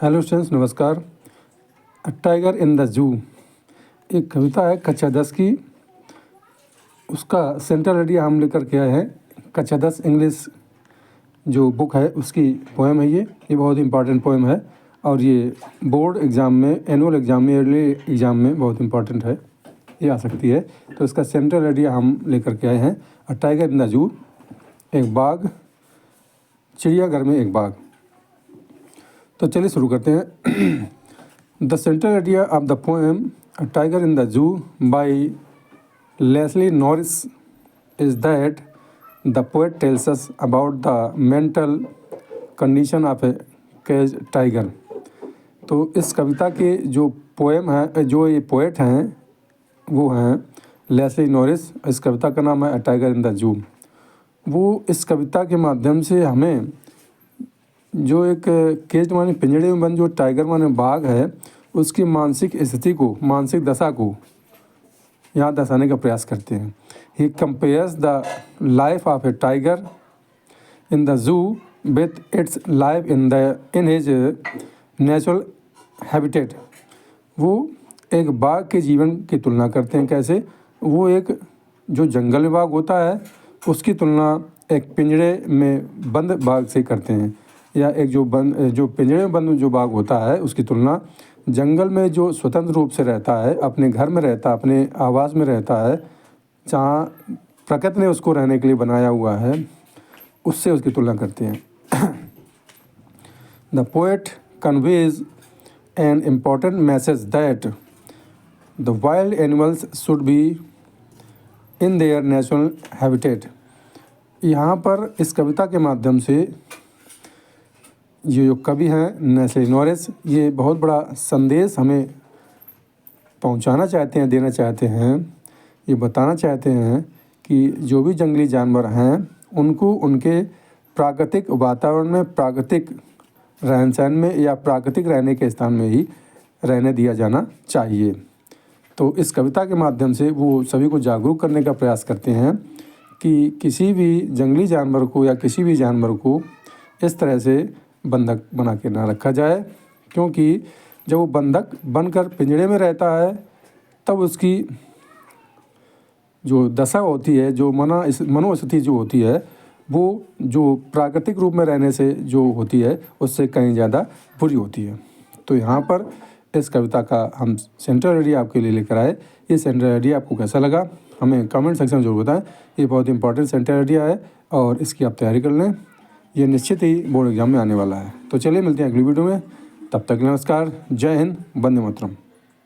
Hello students, नमस्कार। अ tiger in the जू एक कविता है कक्षा 10 की। उसका सेंट्रल आइडिया हम लेकर के आए हैं। कक्षा 10 इंग्लिश जो बुक है उसकी पोएम है ये बहुत इंपॉर्टेंट पोएम है और ये बोर्ड एग्ज़ाम में, एनुअल एग्ज़ाम में, ईयरली एग्ज़ाम में बहुत इंपॉर्टेंट है, ये आ सकती है। तो इसका सेंट्रल आइडिया हम लेकर के आए हैं। अ टाइगर इन द जू, एक बाघ, चिड़ियाघर में एक बाघ। तो चलिए शुरू करते हैं। The central idea of the poem a tiger in the zoo by Leslie Norris is that the poet tells us about the mental condition of a cage tiger. तो इस कविता के जो पोएम है, जो ये पोएट हैं वो हैं लेस्ली नॉरिस। इस कविता का नाम है अ टाइगर इन द जू। वो इस कविता के माध्यम से हमें जो एक केज माने पिंजड़े में बंद जो टाइगर माने बाघ है, उसकी मानसिक स्थिति को, मानसिक दशा को यहाँ दर्शाने का प्रयास करते हैं। He compares the life of A tiger in the जू with its life in his natural habitat. वो एक बाघ के जीवन की तुलना करते हैं। कैसे? वो एक जो जंगल में बाघ होता है उसकी तुलना एक पिंजड़े में बंद बाघ से करते हैं, या एक जो पिंजड़े में बंद जो बाघ होता है उसकी तुलना जंगल में जो स्वतंत्र रूप से रहता है, अपने घर में रहता है, अपने आवास में रहता है, जहाँ प्रकृति ने उसको रहने के लिए बनाया हुआ है, उससे उसकी तुलना करते हैं। The poet conveys an important message that the wild animals should be in their natural habitat. यहाँ पर इस कविता के माध्यम से ये जो कवि हैं लेस्ली नॉरिस, ये बहुत बड़ा संदेश हमें पहुंचाना चाहते हैं, देना चाहते हैं। ये बताना चाहते हैं कि जो भी जंगली जानवर हैं उनको उनके प्राकृतिक वातावरण में, प्राकृतिक रहन सहन में या प्राकृतिक रहने के स्थान में ही रहने दिया जाना चाहिए। तो इस कविता के माध्यम से वो सभी को जागरूक करने का प्रयास करते हैं कि किसी भी जंगली जानवर को या किसी भी जानवर को इस तरह से बंधक बना के ना रखा जाए, क्योंकि जब वो बंधक बनकर पिंजड़े में रहता है तब उसकी जो दशा होती है, जो मनोस्थिति जो होती है, वो जो प्राकृतिक रूप में रहने से जो होती है उससे कहीं ज़्यादा बुरी होती है। तो यहाँ पर इस कविता का हम सेंट्रल आइडिया आपके लिए लेकर आए। ये सेंट्रल आइडिया आपको कैसा लगा हमें कमेंट सेक्शन में जरूर बताएं। ये बहुत इंपॉर्टेंट सेंट्रल आइडिया है और इसकी आप तैयारी कर लें, ये निश्चित ही बोर्ड एग्जाम में आने वाला है। तो चलिए मिलते हैं अगली वीडियो में, तब तक नमस्कार, जय हिंद, वंदे मातरम।